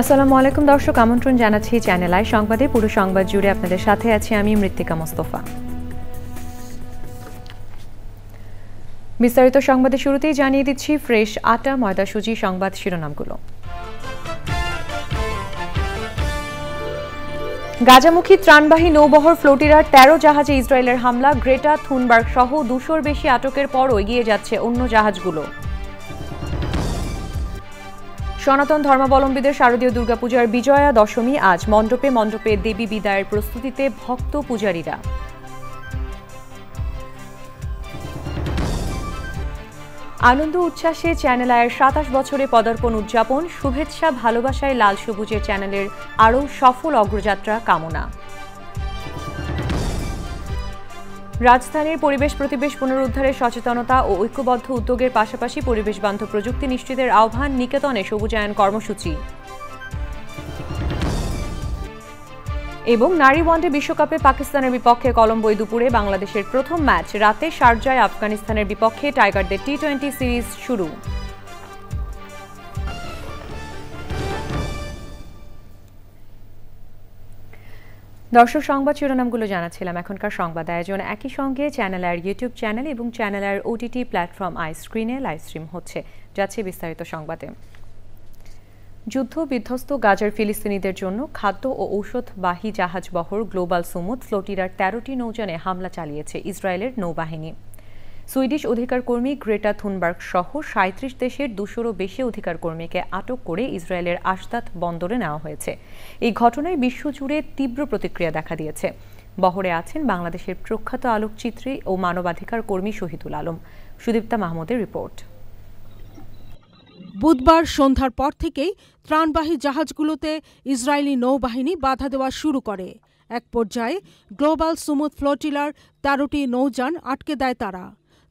আসসালামু আলাইকুম দর্শক, আমন্ত্রণ জানাচ্ছি চ্যানেল আই সংবাদে। পুরো সংবাদ জুড়ে আপনাদের সাথে আছি আমি মৃত্তিকা মোস্তফা। বিস্তারিত সংবাদের শুরুতেই জানিয়ে দিচ্ছি ফ্রেশ আটা ময়দা সুজি সংবাদ শিরোনামগুলো। গাজামুখী ত্রাণবাহী নৌবহর ফ্লোটিরার ১৩ জাহাজে ইসরায়েলের হামলা, গ্রেটা থুনবার্গ সহ ২০০-র বেশি আটকের পরও এগিয়ে যাচ্ছে অন্য জাহাজগুলো। সনাতন ধর্মাবলম্বীদের শারদীয় দুর্গাপূজার বিজয়া দশমী আজ, মণ্ডপে মণ্ডপে দেবী বিদায়ের প্রস্তুতিতে ভক্ত পূজারীরা। আনন্দ উচ্ছ্বাসে চ্যানেল আয়ের ২৭ বছরে পদার্পণ উদযাপন, শুভেচ্ছা ভালোবাসায় লাল সবুজের চ্যানেলের আরও সফল অগ্রযাত্রা কামনা। রাজধানীর পরিবেশ প্রতিবেশ পুনরুদ্ধারে সচেতনতা ও ঐক্যবদ্ধ উদ্যোগের পাশাপাশি পরিবেশ বান্ধব প্রযুক্তি নিশ্চিতের আহ্বান, নিকেতনে সবুজায়ন কর্মসূচি। এবং নারী ওয়ানডে বিশ্বকাপে পাকিস্তানের বিপক্ষে কলম্বোয় দুপুরে বাংলাদেশের প্রথম ম্যাচ, রাতে শারজায় আফগানিস্তানের বিপক্ষে টাইগারদের টি-20 সিরিজ শুরু। দর্শক, সংবাদ শিরোনামগুলো জানাচ্ছিলাম। এখনকার সংবাদ আয়োজন একই সঙ্গে চ্যানেল আয়ের ইউটিউব চ্যানেল এবং চ্যানেল আয়ের ওটিটি প্ল্যাটফর্ম আই স্ক্রিনে লাইভ স্ট্রিম হচ্ছে। যাচ্ছে বিস্তারিত সংবাদে। যুদ্ধ বিধ্বস্ত গাজার ফিলিস্তিনিদের জন্য খাদ্য ও ঔষধবাহী জাহাজ বহর গ্লোবাল সুমুদ ফ্লোটিরার ১৩টি নৌযানে হামলা চালিয়েছে ইসরায়েলের নৌবাহিনী। সুইডিশ অধিকার কর্মী গ্রেটা থুনবার্গ সহ ৩৭ দেশের ২০০-রও বেশি অধিকার কর্মীকে আটক করে ইসরায়েলের আশদাত বন্দরে নেওয়া হয়েছে। এই ঘটনায় বিশ্বজুড়ে তীব্র প্রতিক্রিয়া দেখা দিয়েছে। বহরে আছেন বাংলাদেশের প্রখ্যাত আলোকচিত্রী ও মানবাধিকার কর্মী শহীদুল আলম। সুদীপ্তা মাহমুদের রিপোর্ট। বুধবার সন্ধ্যার পর থেকেই ত্রাণবাহী জাহাজগুলোতে ইসরায়েলি নৌবাহিনী বাধা দেওয়া শুরু করে। এক পর্যায়ে গ্লোবাল সুমুদ ফ্লোটিলার ১৩টি নৌযান আটকে দেয় তারা।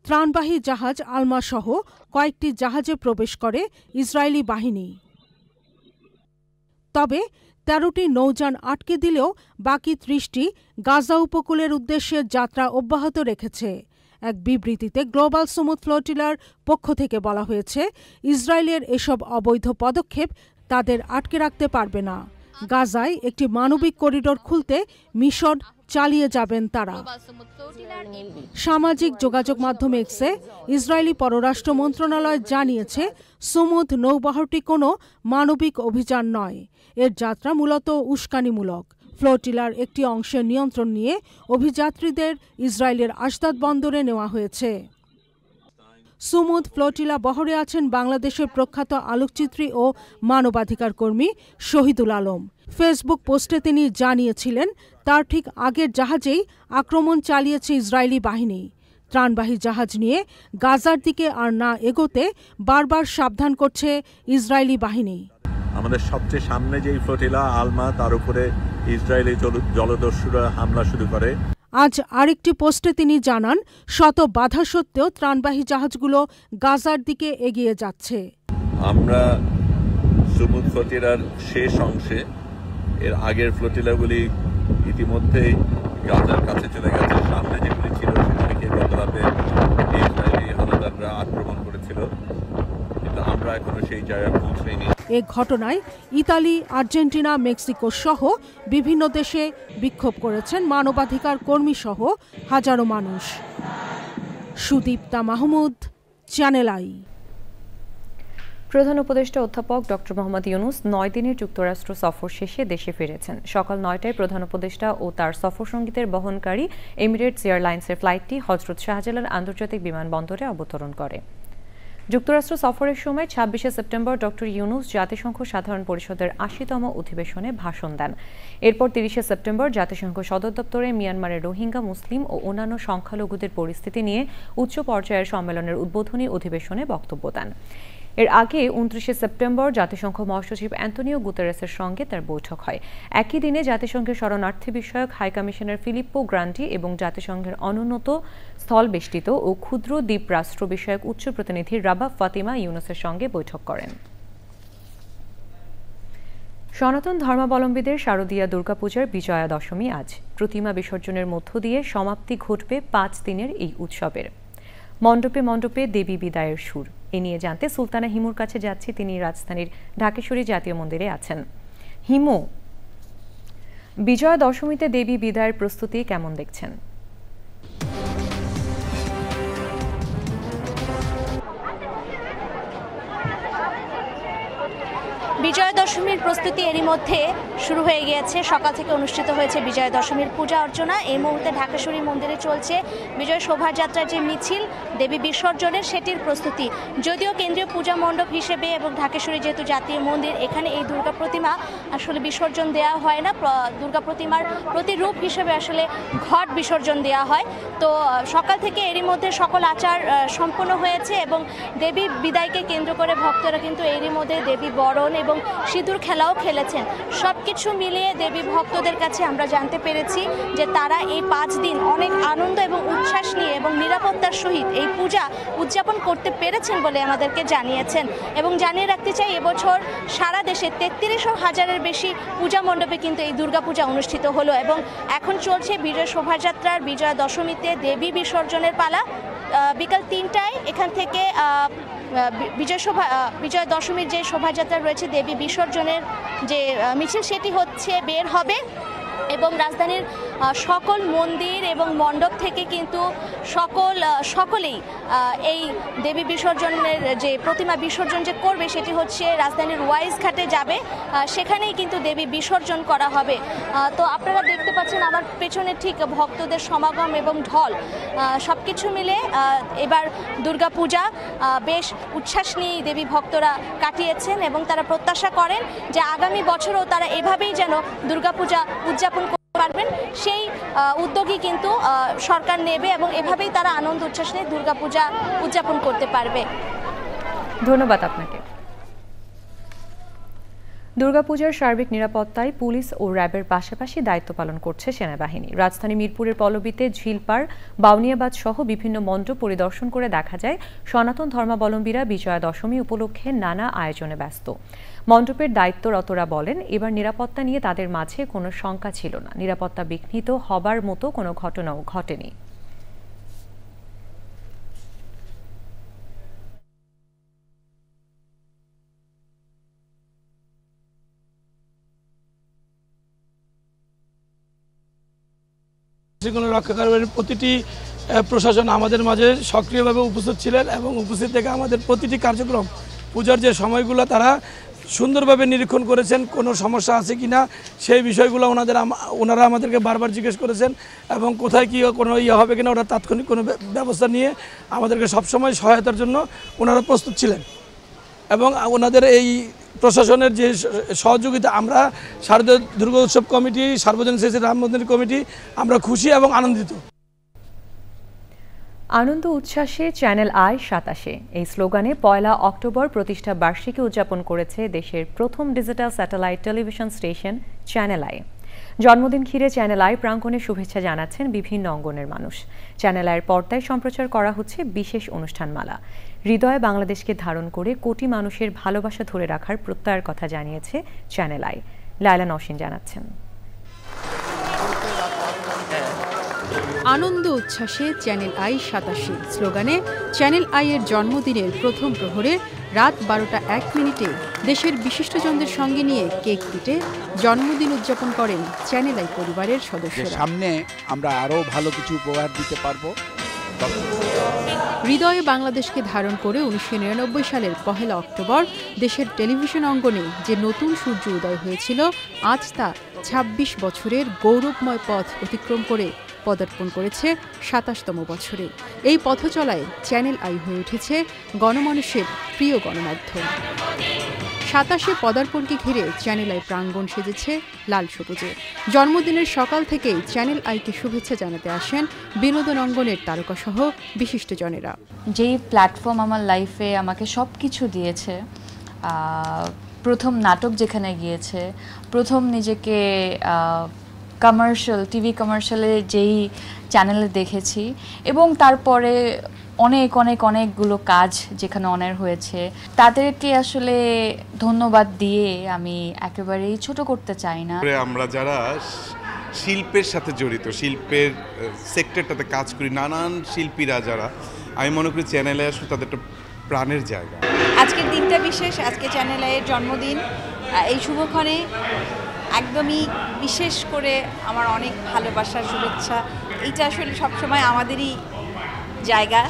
ত্রাণবাহী জাহাজ আলমা সহ কয়েকটি জাহাজে প্রবেশ করে ইসরায়েলি বাহিনী। তবে ১৩টি নৌযান আটকে দিলেও বাকি ৩০টি গাজা উপকূলের উদ্দেশ্যে যাত্রা অব্যাহত রেখেছে। এক বিবৃতিতে গ্লোবাল সুমুদ ফ্লোটিলার পক্ষ থেকে বলা হয়েছে, ইসরায়েলের এসব অবৈধ পদক্ষেপ তাদের আটকে রাখতে পারবে না। গাজায় একটি মানবিক করিডোর খুলতে মিশন চালিয়ে যাবেন তারা। সামাজিক যোগাযোগ মাধ্যম এক্সে ইসরায়েলি পররাষ্ট্র মন্ত্রণালয় জানিয়েছে, সুমুদ নৌবহরটি কোনো মানবিক অভিযান নয়। এর যাত্রা মূলত উস্কানিমূলক। ফ্লোটিলার একটি অংশের নিয়ন্ত্রণ নিয়ে অভিযাত্রীদের ইসরায়েলের আশদাত বন্দরে নেওয়া হয়েছে। সুমুদ ফ্লোটিলা বহরে আছেন বাংলাদেশের প্রখ্যাত আলোকচিত্রী ও মানবাধিকার কর্মী শহীদুল আলম। ফেসবুক পোস্টে তিনি জানিয়েছিলেন, তার ঠিক আগের জাহাজেই আক্রমণ চালিয়েছে ইসরায়েলি বাহিনী। ত্রাণবাহী জাহাজ নিয়ে গাজার দিকে আর না এগোতে বারবার সাবধান করছে ইসরায়েলি বাহিনী। আমাদের সবচেয়ে সামনে যেই ফ্লোটিলা আলমা, তার উপরে ইসরায়েলি জলদস্যুরা হামলা শুরু করে। আজ আরেকটি পোস্টে তিনি জানান, শত বাধা সত্ত্বেও ত্রাণবাহী জাহাজগুলো গাজার দিকে এগিয়ে যাচ্ছে। আমরা সুমুদ ফ্লোটিলার শেষ অংশে, এর আগের ফ্লোটিলাগুলি ইতিমধ্যেই গাজার কাছে চলে গেছে। সামনে যেগুলি ছিল সেগুলিকে গত রাতে ইসরায়েলি হানাদাররা আক্রমণ করেছিল, কিন্তু আমরা এখনো সেই জায়গায় পৌঁছাইনি। এ ঘটনায় ইতালি, আর্জেন্টিনা, মেক্সিকো সহ বিভিন্ন দেশে বিক্ষোভ করেছেন মানবাধিকার কর্মী সহ হাজারো মানুষ। Sudipta Mahmud, channel I. প্রধান উপদেষ্টা অধ্যাপক ডক্টর মোহাম্মদ ইউনূস ৯ দিনের যুক্তরাষ্ট্র সফর শেষে দেশে ফিরেছেন। সকাল ৯টায় প্রধান উপদেষ্টা ও তার সফরসঙ্গীদের বহনকারী এমিরেটস এয়ারলাইন্সের ফ্লাইটটি হজরত শাহজালাল আন্তর্জাতিক বিমানবন্দরে অবতরণ করে। যুক্তরাষ্ট্র সফরের সময় ২৬শে সেপ্টেম্বর ডক্টর ইউনূস জাতিসংঘ সাধারণ পরিষদের ৮০তম অধিবেশনে ভাষণ দেন। এরপর ৩০শে সেপ্টেম্বর জাতিসংঘ সদর দপ্তরে মিয়ানমারের রোহিঙ্গা, মুসলিম ও অন্যান্য সংখ্যালঘুদের পরিস্থিতি নিয়ে উচ্চ পর্যায়ের সম্মেলনের উদ্বোধনী অধিবেশনে বক্তব্য দেন। এর আগে ২৯শে সেপ্টেম্বর জাতিসংঘ মহাসচিব অ্যান্তোনিও গুতেরেসের সঙ্গে তার বৈঠক হয়। একই দিনে জাতিসংঘের শরণার্থী বিষয়ক হাই কমিশনার ফিলিপ্পো গ্রান্ডি এবং জাতিসংঘের অনুন্নত স্থলবেষ্টিত ও ক্ষুদ্র দ্বীপ রাষ্ট্র বিষয়ক উচ্চ প্রতিনিধি রাবাহ ফাতিমা ইউনূসের সঙ্গে বৈঠক করেন। সনাতন ধর্মাবলম্বীদের শারদীয়া দুর্গাপূজার বিজয়া দশমী আজ। প্রতিমা বিসর্জনের মধ্য দিয়ে সমাপ্তি ঘটবে ৫ দিনের এই উৎসবের। মণ্ডপে মণ্ডপে দেবী বিদায়ের সুর। এ নিয়ে জানতে সুলতানা হিমুর কাছে যাচ্ছি, তিনি রাজধানীর ঢাকেশ্বরী জাতীয় মন্দিরে আছেন। হিমু, বিজয়া দশমীতে দেবী বিদায়ের প্রস্তুতি কেমন দেখছেন? বিজয়া দশমীর প্রস্তুতি এরই মধ্যে শুরু হয়ে গিয়েছে। সকাল থেকে অনুষ্ঠিত হয়েছে বিজয়া দশমীর পূজা অর্চনা। এই মুহূর্তে ঢাকেশ্বরী মন্দিরে চলছে বিজয় শোভাযাত্রার যে মিছিল দেবী বিসর্জনের, সেটির প্রস্তুতি। যদিও কেন্দ্রীয় পূজা মণ্ডপ হিসেবে এবং ঢাকেশ্বরী যেহেতু জাতীয় মন্দির, এখানে এই দুর্গা প্রতিমা আসলে বিসর্জন দেওয়া হয় না। দুর্গা প্রতিমার প্রতিরূপ হিসেবে আসলে ঘট বিসর্জন দেওয়া হয়। তো সকাল থেকে এরই মধ্যে সকল আচার সম্পন্ন হয়েছে এবং দেবী বিদায়কে কেন্দ্র করে ভক্তরা কিন্তু এরই মধ্যে দেবী বরণ এবং সিঁদুর খেলাও খেলেছেন। সব কিছু মিলিয়ে দেবী ভক্তদের কাছে আমরা জানতে পেরেছি যে তারা এই 5 দিন অনেক আনন্দ এবং উচ্ছ্বাস নিয়ে এবং নিরাপত্তার সহিত এই পূজা উদযাপন করতে পেরেছেন বলে আমাদেরকে জানিয়েছেন। এবং জানিয়ে রাখতে চাই, এবছর সারা দেশে 33,000-এর বেশি পূজা মণ্ডপে কিন্তু এই দুর্গাপূজা অনুষ্ঠিত হলো এবং এখন চলছে বিজয় শোভাযাত্রার বিজয়া দশমীতে দেবী বিসর্জনের পালা। বিকাল 3টায় এখান থেকে বিজয়া দশমীর যে শোভাযাত্রা রয়েছে দেবী বিসর্জনের যে মিছিল, সেটি বের হবে এবং রাজধানীর সকল মন্দির এবং মণ্ডপ থেকে কিন্তু সকলেই এই দেবী বিসর্জনের যে প্রতিমা বিসর্জন যে করবে সেটি রাজধানীর ওয়াইজ ঘাটে যাবে, সেখানেই কিন্তু দেবী বিসর্জন করা হবে। তো আপনারা দেখতে পাচ্ছেন আমার পেছনে ঠিক ভক্তদের সমাগম এবং ঢল, সব কিছু মিলে এবার দুর্গাপূজা বেশ উচ্ছ্বাস নিয়েই দেবী ভক্তরা কাটিয়েছেন এবং তারা প্রত্যাশা করেন যে আগামী বছরও তারা এভাবেই যেন দুর্গাপূজা উদযাপন পারবেন, সেই উদ্যোগই কিন্তু সরকার নেবে এবং এভাবেই তারা আনন্দ উচ্ছ্বাস নিয়ে দুর্গাপূজা উদযাপন করতে পারবে। ধন্যবাদ আপনাকে। দুর্গাপূজার সার্বিক নিরাপত্তায় পুলিশ ও র্যাবের পাশাপাশি দায়িত্ব পালন করছে সেনাবাহিনী। রাজধানী মিরপুরের পল্লবীতে ঝিলপাড়, বাউনিয়াবাদ সহ বিভিন্ন মণ্ডপ পরিদর্শন করে দেখা যায় সনাতন ধর্মাবলম্বীরা বিজয়া দশমী উপলক্ষে নানা আয়োজনে ব্যস্ত। মণ্ডপের দায়িত্বরতরা বলেন, এবার নিরাপত্তা নিয়ে তাদের মাঝে কোনো শঙ্কা ছিল না। নিরাপত্তা বিঘ্নিত হবার মতো কোনো ঘটনাও ঘটেনি। শৃঙ্খলা রক্ষাকারী প্রতিটি প্রশাসন আমাদের মাঝে সক্রিয়ভাবে উপস্থিত ছিলেন এবং উপস্থিত থেকে আমাদের প্রতিটি কার্যক্রম পূজার যে সময়গুলো তারা সুন্দরভাবে নিরীক্ষণ করেছেন। কোনো সমস্যা আছে কি না সেই বিষয়গুলো ওনারা আমাদেরকে বারবার জিজ্ঞেস করেছেন এবং কোথায় কী কোনো হবে কিনা ওরা তাৎক্ষণিক কোনো ব্যবস্থা নিয়ে আমাদেরকে সবসময় সহায়তার জন্য ওনারা প্রস্তুত ছিলেন এবং ওনাদের এই প্রশাসনের যে সহযোগিতা আমরা শারদীয় দুর্গা উৎসব কমিটি, সার্বজনীন শ্রী রাম মন্দির কমিটি আমরা খুশি এবং আনন্দিত। আনন্দ উচ্ছ্বাসে চ্যানেল আই 27 এই স্লোগানে 1 অক্টোবর প্রতিষ্ঠা বার্ষিকী উদযাপন করেছে দেশের প্রথম digital satellite television station channel I. জন্মদিন ঘিরে চ্যানেল আই প্রাঙ্গণে শুভেচ্ছা জানাচ্ছেন বিভিন্ন অঙ্গনের মানুষ। চ্যানেল আইয়ের পর্দায় সম্প্রচার করা হচ্ছে বিশেষ অনুষ্ঠানমালা। হৃদয়ে বাংলাদেশকে ধারণ করে কোটি মানুষের ভালোবাসা ধরে রাখার প্রত্যয়ের কথা জানিয়েছে চ্যানেল আই। লায়লা নওশিন জানাচ্ছেন। আনন্দ উচ্ছ্বাসে চ্যানেল আই 87 স্লোগানে চ্যানেল আই এর জন্মদিনের প্রথম প্রহরে রাত 12টা 1 মিনিটে দেশের বিশিষ্টজনদের সঙ্গে নিয়ে কেক কেটে জন্মদিন উদযাপন করেন চ্যানেল আই পরিবারের সদস্যরা। সামনে আমরা আরো ভালো কিছু উপহার দিতে পারবো। হৃদয়ে বাংলাদেশকে ধারণ করে 1999 সালের 1 অক্টোবর দেশের টেলিভিশন অঙ্গনে যে নতুন সূর্য উদয় হয়েছিল, আজ তা 26 বছরের গৌরবময় পথ অতিক্রম করে পদার্পণ করেছে 27তম বছরে। এই পথ চলায় চ্যানেল আই হয়ে উঠেছে গণমানুষের প্রিয় গণমাধ্যম। 27 পদার্পণকে ঘিরে চ্যানেল আই প্রাঙ্গণ সেজেছে লাল সবুজে। জন্মদিনের সকাল থেকেই চ্যানেল আইকে শুভেচ্ছা জানাতে আসেন বিনোদন অঙ্গনের তারকাসহ বিশিষ্টজনেরা। যেই প্ল্যাটফর্ম আমার লাইফে আমাকে সব কিছু দিয়েছে, প্রথম নাটক যেখানে গিয়েছে, প্রথম নিজেকে কমার্শিয়াল টিভি কমার্শিয়ালে যেই চ্যানেলে দেখেছি এবং তারপরে অনেকগুলো কাজ যেখানে অনার হয়েছে, তাদেরকে আসলে ধন্যবাদ দিয়ে আমি একেবারেই ছোট করতে চাই না। আমরা যারা শিল্পের সাথে জড়িত, শিল্পের সেক্টরটাতে কাজ করি, নানান শিল্পীরা যারা, আমি মনে করি চ্যানেলে আসলে তাদের একটা প্রাণের জায়গা। আজকের দিনটা বিশেষ, আজকে চ্যানেল আইয়ের জন্মদিন এই শুভক্ষণে একদমই বিশেষ করে আমার অনেক ভালোবাসার শুভেচ্ছা। এইটা আসলে সবসময় আমাদেরই জায়গা,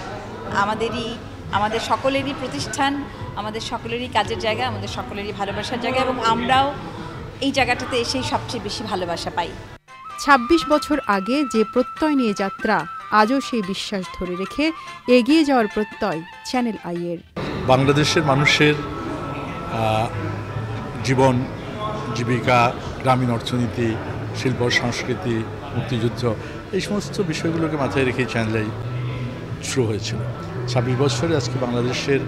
আমাদের সকলেরই প্রতিষ্ঠান, আমাদের সকলেরই কাজের জায়গা, আমাদের সকলেরই ভালোবাসার জায়গা, এবং আমরাও এই জায়গাটাতে এসেই সবচেয়ে বেশি ভালোবাসা পাই। ২৬ বছর আগে যে প্রত্যয় নিয়ে যাত্রা, আজও সেই বিশ্বাস ধরে রেখে এগিয়ে যাওয়ার প্রত্যয় চ্যানেল আইয়ের। বাংলাদেশের মানুষের জীবন জীবিকা, গ্রামীণ অর্থনীতি, শিল্প সংস্কৃতি, মুক্তিযুদ্ধ, এই সমস্ত বিষয়গুলোকে মাথায় রেখে চ্যানেল আই শুরু হয়েছিল। ২৬ বছরে আজকে বাংলাদেশের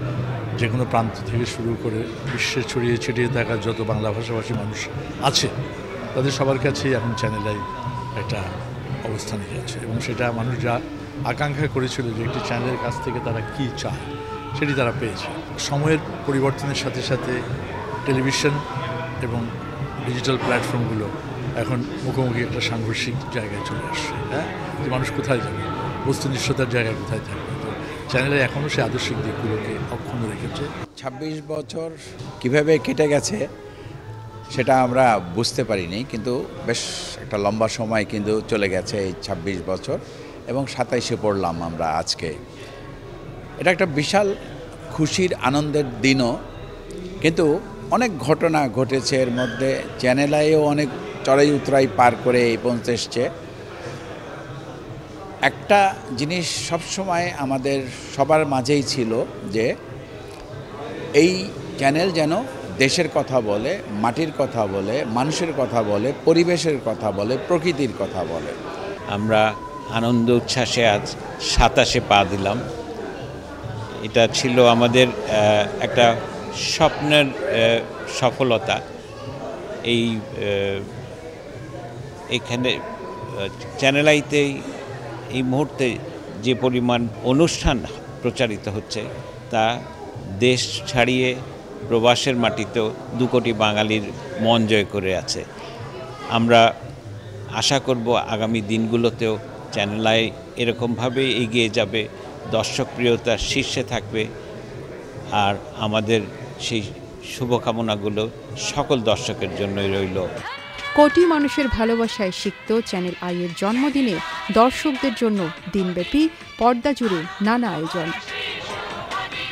যে কোনো প্রান্ত থেকে শুরু করে বিশ্বে ছড়িয়ে ছিটিয়ে থাকা যত বাংলা ভাষাভাষী মানুষ আছে তাদের সবার কাছেই এখন চ্যানেল আই একটা অবস্থানে গেছে, এবং সেটা মানুষ যা আকাঙ্ক্ষা করেছিল যে একটি চ্যানেলের কাছ থেকে তারা কী চায় সেটি তারা পেয়েছে। সময়ের পরিবর্তনের সাথে সাথে টেলিভিশন এবং ডিজিটাল প্ল্যাটফর্মগুলো এখন মুখোমুখি একটা সাংঘর্ষিক জায়গায় চলে আসছে। হ্যাঁ, যে মানুষ কোথায় যাবে, বস্তুনিষ্ঠতার জায়গায় কোথায় থাকবে, তো চ্যানেলে এখনও সে আদর্শিক দিকগুলোকে অক্ষুণ্ণ রেখেছে। ২৬ বছর কিভাবে কেটে গেছে সেটা আমরা বুঝতে পারিনি, কিন্তু বেশ একটা লম্বা সময় কিন্তু চলে গেছে এই ২৬ বছর, এবং ২৭-এ পড়লাম আমরা আজকে। এটা একটা বিশাল খুশির আনন্দের দিনও, কিন্তু অনেক ঘটনা ঘটেছে এর মধ্যে। চ্যানেল আইও অনেক চড়াই উতরাই পার করে এই পর্যন্ত এসছে। একটা জিনিস সবসময় আমাদের সবার মাঝেই ছিল যে এই চ্যানেল যেন দেশের কথা বলে, মাটির কথা বলে, মানুষের কথা বলে, পরিবেশের কথা বলে, প্রকৃতির কথা বলে। আমরা আনন্দ উচ্ছ্বাসে আজ ২৭-এ পা দিলাম। এটা ছিল আমাদের একটা স্বপ্নের সফলতা। এখানে চ্যানেল আইতেই এই মুহূর্তে যে পরিমাণ অনুষ্ঠান প্রচারিত হচ্ছে তা দেশ ছাড়িয়ে প্রবাসের মাটিতেও ২ কোটি বাঙালির মন জয় করে আছে। আমরা আশা করব আগামী দিনগুলোতেও চ্যানেল আই এরকমভাবেই এগিয়ে যাবে, দর্শকপ্রিয়তার শীর্ষে থাকবে, আর আমাদের সেই শুভকামনাগুলো সকল দর্শকের জন্যই রইল। কোটি মানুষের ভালোবাসায় সিক্ত চ্যানেল আইয়ের জন্মদিনে দর্শকদের জন্য দিনব্যাপী পর্দা জুড়ে নানা আয়োজন।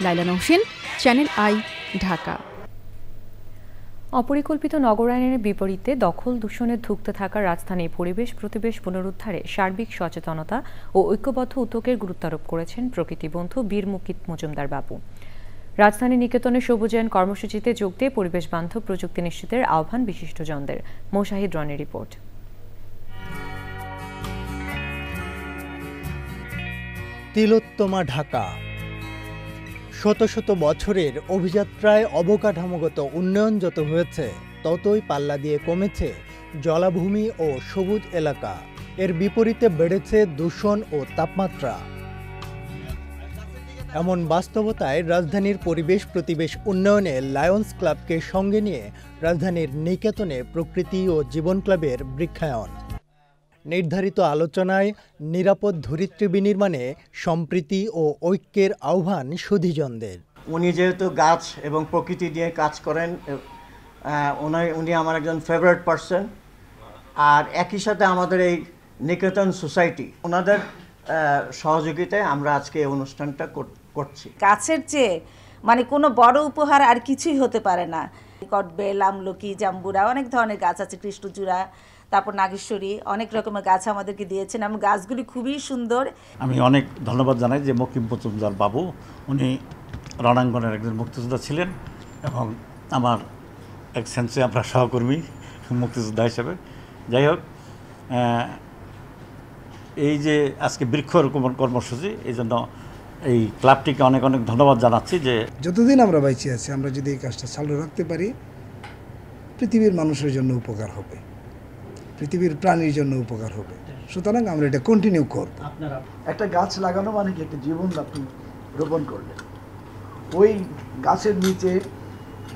লাইলা নওশিন, চ্যানেল আই, ঢাকা। অপরিকল্পিত নগরায়নের বিপরীতে দখল দূষণে ধুঁকতে থাকা রাজধানীর পরিবেশ প্রতিবেশ পুনরুদ্ধারে সার্বিক সচেতনতা ও ঐক্যবদ্ধ উদ্যোগের গুরুত্বারোপ করেছেন প্রকৃতিবন্ধু বীর মুকিত মজুমদার বাবু। রাজধানী নিকেতনের সবুজায়ন কর্মসূচিতে যোগ দিয়ে পরিবেশ বান্ধব প্রযুক্তি নিশ্চিতের আহ্বান বিশিষ্টজনদের। মোশাহিদ রনির রিপোর্ট। তিলোত্তমা ঢাকা। শত শত বছরের অভিযাত্রায় অবকাঠামোগত উন্নয়ন যত হয়েছে ততই পাল্লা দিয়ে কমেছে জলাভূমি ও সবুজ এলাকা। এর বিপরীতে বেড়েছে দূষণ ও তাপমাত্রা। এমন বাস্তবতায় রাজধানীর পরিবেশ প্রতিবেশ উন্নয়নে লায়ন্স ক্লাবকে সঙ্গে নিয়ে রাজধানীর নিকেতনে প্রকৃতি ও জীবন ক্লাবের বৃক্ষায়ন। নির্ধারিত আলোচনায় নিরাপদ ধরিত্রী বিনির্মাণে সম্প্রীতি ও ঐক্যের আহ্বান সুধীজনদের। উনি যেহেতু গাছ এবং প্রকৃতি নিয়ে কাজ করেন, উনি আমার একজন ফেভারিট পারসন। আর একই সাথে আমাদের এই নিকেতন সোসাইটি, ওনাদের সহযোগিতায় আমরা আজকে এই অনুষ্ঠানটা করছি। গাছের চেয়ে মানে কোনো বড় উপহার আর কিছুই হতে পারে না। কটবেল, আমলকি, জাম্বুরা, অনেক ধরনের গাছ আছে, কৃষ্ণচূড়া, তারপর নাগেশ্বরী, অনেক রকমের গাছ আমাদেরকে দিয়েছেন এবং গাছগুলি খুবই সুন্দর। আমি অনেক ধন্যবাদ জানাই যে মুকিম মজুমদার বাবু, উনি রণাঙ্গনের একজন মুক্তিযোদ্ধা ছিলেন এবং আমার এক সেন্সে আমরা সহকর্মী মুক্তিযোদ্ধা হিসেবে। যাই হোক, এই যে আজকে বৃক্ষরোপণ কর্মসূচি, এই জন্য এই ক্লাবটিকে অনেক অনেক ধন্যবাদ জানাচ্ছি। যে যতদিন আমরা বেঁচে আছি, আমরা যদি এই কাজটা চালু রাখতে পারি, পৃথিবীর মানুষের জন্য উপকার হবে, পৃথিবীর প্রাণীর জন্য উপকার হবে। সুতরাং আমরা এটা কন্টিনিউ করব। একটা গাছ লাগানো মানে কি একটা জীবন আপনি রোপণ করলেন। ওই গাছের নিচে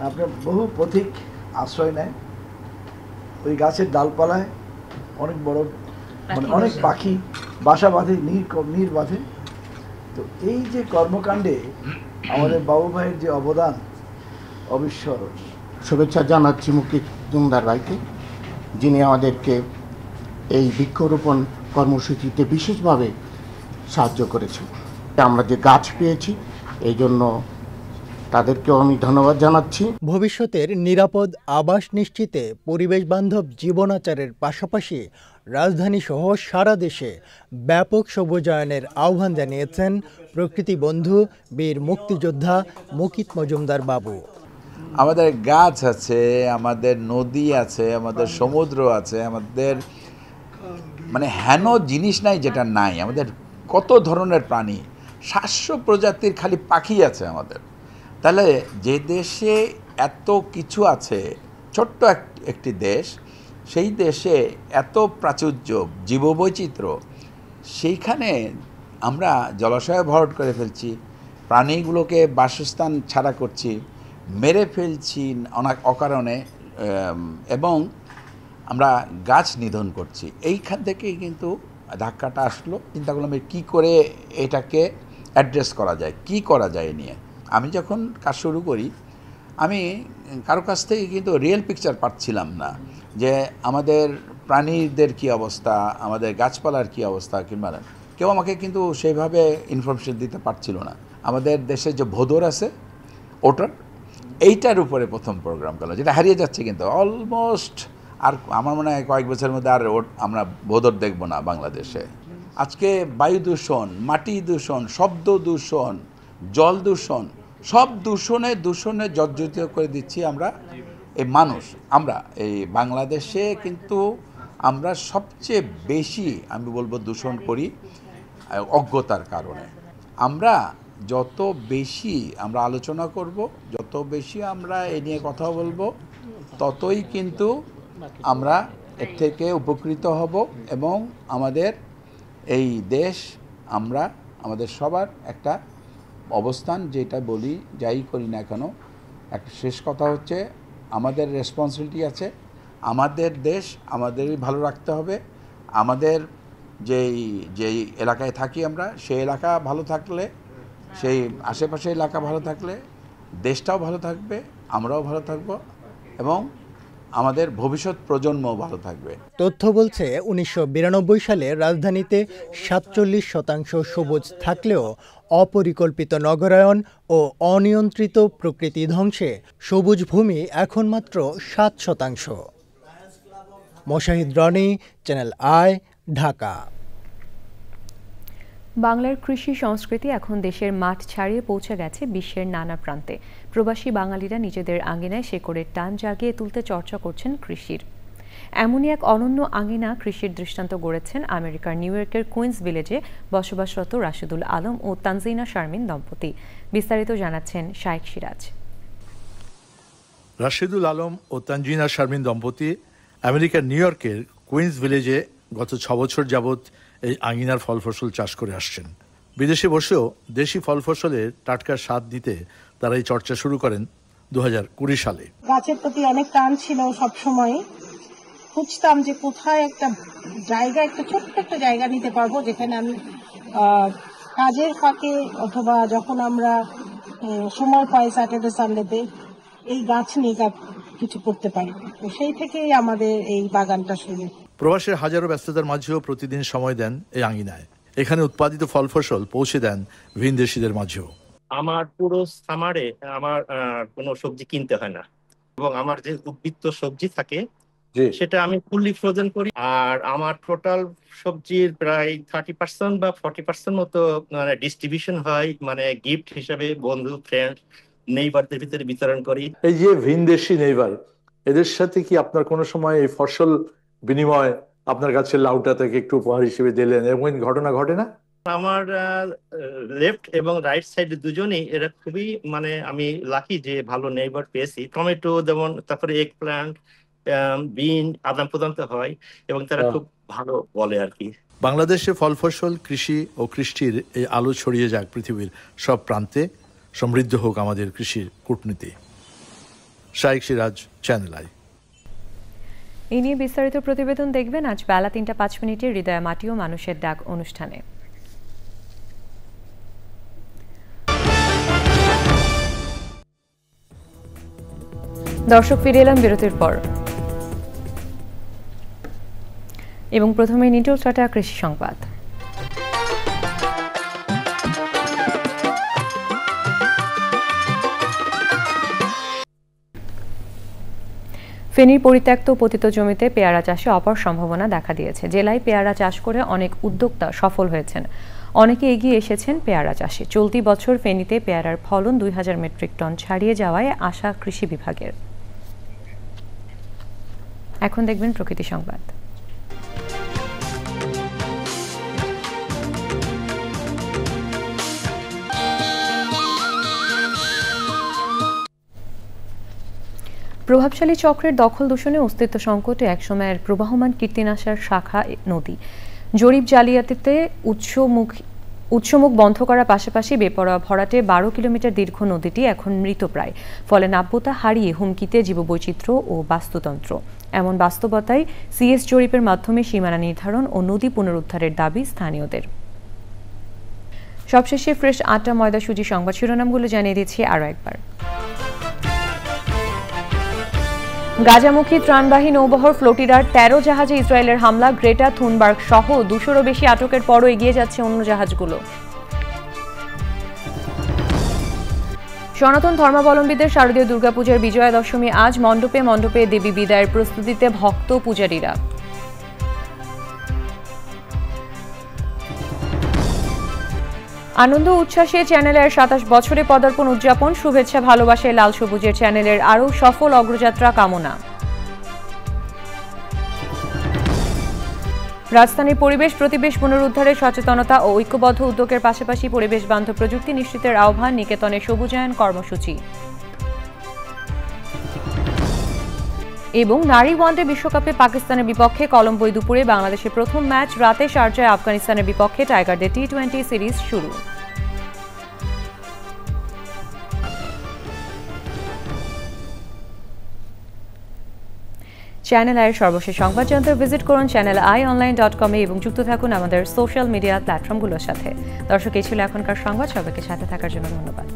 আপনার বহু পথিক আশ্রয় নেয়, ওই গাছের ডালপালায় অনেক বড় মানে অনেক পাখি বাসা বাঁধে, নীর বাঁধে। তো এই যে কর্মকাণ্ডে আমাদের বাবু ভাইয়ের যে অবদান অবিস্মরণীয়। শুভেচ্ছা জানাচ্ছি মুক্তিযোদ্ধার ভাইকে, যিনি আমাদেরকে এই বৃক্ষরোপণ কর্মসূচিতে বিশেষভাবে সাহায্য করেছেন। আমরা যে গাছ পেয়েছি এই জন্য তাদেরকেও আমি ধন্যবাদ জানাচ্ছি। ভবিষ্যতের নিরাপদ আবাস নিশ্চিতে পরিবেশ বান্ধব জীবনাচারের পাশাপাশি রাজধানী সহ সারা দেশে ব্যাপক সবুজায়নের আহ্বান জানিয়েছেন প্রকৃতি বন্ধু বীর মুক্তিযোদ্ধা মুকিত মজুমদার বাবু। আমাদের গাছ আছে, আমাদের নদী আছে, আমাদের সমুদ্র আছে, আমাদের মানে হেন জিনিস নাই যেটা নাই। আমাদের কত ধরনের প্রাণী, 700 প্রজাতির খালি পাখি আছে আমাদের। তাহলে যে দেশে এত কিছু আছে, ছোট্ট একটি দেশ, সেই দেশে এত প্রাচুর্য, জীববৈচিত্র্য, সেইখানে আমরা জলাশয়ে ভরাট করে ফেলছি, প্রাণীগুলোকে বাসস্থান ছাড়া করছি, মেরে ফেলছি অনেক অকারণে, এবং আমরা গাছ নিধন করছি। এইখান থেকেই কিন্তু ধাক্কাটা আসলো। চিন্তা করলাম কী করে এটাকে অ্যাড্রেস করা যায়, কি করা যায় নিয়ে। আমি যখন কাজ শুরু করি, আমি কারো কাছ থেকে কিন্তু রিয়েল পিকচার পাচ্ছিলাম না যে আমাদের প্রাণীদের কি অবস্থা, আমাদের গাছপালার কি অবস্থা, কিংবা কেউ আমাকে কিন্তু সেইভাবে ইনফরমেশন দিতে পারছিল না। আমাদের দেশে যে ভোদর আছে, ওটার এইটার উপরে প্রথম প্রোগ্রাম করলো, যেটা হারিয়ে যাচ্ছে কিন্তু অলমোস্ট। আর আমার মনে হয় কয়েক বছরের মধ্যে আর আমরা ভোদর দেখব না বাংলাদেশে। আজকে বায়ু দূষণ, মাটি দূষণ, শব্দ দূষণ, জল দূষণ, সব দূষণে জর্জরিত করে দিচ্ছি আমরা এই মানুষ। আমরা এই বাংলাদেশে কিন্তু আমরা সবচেয়ে বেশি আমি বলবো দূষণ করি অজ্ঞতার কারণে। আমরা যত বেশি আমরা আলোচনা করব, যত বেশি আমরা এ নিয়ে কথা বলবো, ততই কিন্তু আমরা এর থেকে উপকৃত হব এবং আমাদের এই দেশ, আমরা আমাদের সবার একটা অবস্থান, যেটা বলি যাই করি না কেন, একটা শেষ কথা হচ্ছে আমাদের রেসপন্সিবিলিটি আছে। আমাদের দেশ আমাদেরই ভালো রাখতে হবে। আমাদের যেই এলাকায় থাকি আমরা, সেই এলাকা ভালো থাকলে, সেই আশেপাশে এলাকা ভালো থাকলে দেশটাও ভালো থাকবে, আমরাও ভালো থাকব এবং আমাদের ভবিষ্যৎ প্রজন্মও ভালো থাকবে। তথ্য বলছে 1992 সালে রাজধানীতে 47% সবুজ থাকলেও অপরিকল্পিত নগরায়ন ও অনিয়ন্ত্রিত প্রকৃতি ধ্বংসে সবুজ ভূমি এখন মাত্র 7%। Moshahid Roni, Channel I, Dhaka. বাংলার কৃষি সংস্কৃতি এখন দেশের মাঠ ছাড়িয়ে পৌঁছে গেছে বিশ্বের নানা প্রান্তে। প্রবাসী বাঙালিরা নিজেদের আঙ্গিনায় শেকড়ের টান জাগিয়ে তুলতে চর্চা করছেন কৃষির। এমনই এক অনন্য আঙ্গিনা কৃষির দৃষ্টান্ত গড়েছেন আমেরিকার নিউ ইয়র্কের কুইন্স ভিলেজে বসবাসরত রাশেদুল আলম ও তানজিনা শারমিন দম্পতি। বিস্তারিত জানাচ্ছেন শাইখ সিরাজ। রাশেদুল আলম ও তানজিনা শারমিন দম্পতি আমেরিকার নিউ ইয়র্কের কুইন্স ভিলেজে গত 6 বছর যাবৎ এই আঙিনার ফল ফসল চাষ করে আসছেন। বিদেশে বসেও দেশি ফল ফসলের টাটকা স্বাদ দিতে তারা এই চর্চা শুরু করেন 2020 সালে। গাছের প্রতি অনেক টান ছিল, সবসময় খুঁজতাম যে কোথায় একটা জায়গা, একটা ছোট্ট একটা জায়গা নিতে পারবো যেখানে আমি কাজের ফাঁকে অথবা যখন আমরা সময় পাই স্যাটারডে সানডেতে এই গাছ নিয়ে কিছু করতে পারি। তো সেই থেকেই আমাদের এই বাগানটা শুরু। প্রবাসের হাজারো ব্যস্ততার মাঝেও প্রতিদিন সময় দেন এই আঙিনায়। এখানে উৎপাদিত ফল ফসল পৌঁছে দেন ভিনদেশীদের মাঝেও। আমার পুরো সামারে আমার কোনো সবজি কিনতে হয় না, এবং আমার যে উদ্বৃত্ত সবজি থাকে সেটা আমি ফুললি ফ্রোজেন করি। আর আমার টোটাল সবজির প্রায় 30% বা 40% মতো মানে ডিস্ট্রিবিউশন হয়, মানে গিফট হিসেবে বন্ধু, ফ্রেন্ড, নেইবারদের ভিতরে বিতরণ করি। এই যে ভিনদেশী নেইবার, এদের সাথে কি আপনার কোনো সময় এই ফসল বিনিময় আপনার গাছের লাউটা থেকে একটু উপহার হিসেবে দিলেন, এমন ঘটনা ঘটে না? আমার লেফট এবং রাইট সাইড দুজনেই এরা খুবই মানে আমি লাকি যে ভালো নেইবার পেয়েছি। টমেটো যেমন, তারপরে এগ প্ল্যান্ট, বিন আদান প্রদান হয় এবং তারা খুব ভালো বলে আর কি। বাংলাদেশে ফল ফসল, কৃষি ও কৃষ্টির এই আলো ছড়িয়ে যাক পৃথিবীর সব প্রান্তে। সমৃদ্ধ হোক আমাদের কৃষির কূটনীতি। শাইখ সিরাজ, চ্যানেল আই। এই নিয়ে বিস্তারিত প্রতিবেদন দেখবেন আজ বেলা 3টা 5 মিনিটে হৃদয় মাটি ও মানুষের ডাক অনুষ্ঠানে। দর্শক, ফিরে এলাম বিরতির পর এবং প্রথমে নিটল টাটা কৃষি সংবাদ। ফেনীর পরিত্যক্ত পতিত জমিতে পেয়ারা চাষে অপার সম্ভাবনা দেখা দিয়েছে। জেলায় পেয়ারা চাষ করে অনেক উদ্যোক্তা সফল হয়েছেন, অনেকে এগিয়ে এসেছেন পেয়ারা চাষে। চলতি বছর ফেনীতে পেয়ারার ফলন 2000 মেট্রিক টন ছাড়িয়ে যাওয়ায় আশা কৃষি বিভাগের। এখন দেখবেন প্রকৃতি সংবাদ। প্রভাবশালী চক্রের দখল দূষণে অস্তিত্ব সংকটে একসময়ের প্রবাহমান কীর্তিনাশার শাখা নদী জরিপ জালিয়াতিতে উৎসমুখ বন্ধ করার পাশাপাশি বেপরোয়া ভরাটে 12 কিলোমিটার দীর্ঘ নদীটি এখন মৃতপ্রায়। ফলে নাব্যতা হারিয়ে হুমকিতে জীববৈচিত্র্য ও বাস্তুতন্ত্র। এমন বাস্তবতায় সিএস জরিপের মাধ্যমে সীমানা নির্ধারণ ও নদী পুনরুদ্ধারের দাবি স্থানীয়দের। সবশেষে ফ্রেশ আটা ময়দা সুজি সংবাদ শিরোনামগুলো জানিয়ে দিচ্ছি আরও একবার। গাজামুখী ত্রাণবাহী নৌবহর ফ্লোটিডার 13 জাহাজে ইসরায়েলের হামলা। গ্রেটা থুনবার্গ সহ 200-রও বেশি আটকের পরও এগিয়ে যাচ্ছে অন্য জাহাজগুলো। সনাতন ধর্মাবলম্বীদের শারদীয় দুর্গাপূজার বিজয়া দশমী আজ। মণ্ডপে মণ্ডপে দেবী বিদায়ের প্রস্তুতিতে ভক্ত পূজারীরা। আনন্দ উচ্ছ্বাসে চ্যানেলের 27 বছরে পদার্পণ উদযাপন। শুভেচ্ছা ভালোবাসায় লাল সবুজের চ্যানেলের আরও সফল অগ্রযাত্রা কামনা। রাজধানীর পরিবেশ প্রতিবেশ পুনরুদ্ধারে সচেতনতা ও ঐক্যবদ্ধ উদ্যোগের পাশাপাশি পরিবেশ বান্ধব প্রযুক্তি নিশ্চিতের আহ্বান। নিকেতনের সবুজায়ন কর্মসূচি। এবং নারী ওয়ানডে বিশ্বকাপে পাকিস্তানের বিপক্ষে কলম্বোয় দুপুরে বাংলাদেশের প্রথম ম্যাচ। রাতে শারজায় আফগানিস্তানের বিপক্ষে টাইগারদের টি-20 সিরিজ শুরু। চ্যানেল আইয়ের সর্বশেষ সংবাদ জানতে ভিজিট করুন channelionline.com এবং যুক্ত থাকুন আমাদের সোশ্যাল মিডিয়া প্ল্যাটফর্মগুলোর সাথে। দর্শক, এই ছিল এখনকার সংবাদ। সবাইকে সাথে থাকার জন্য ধন্যবাদ।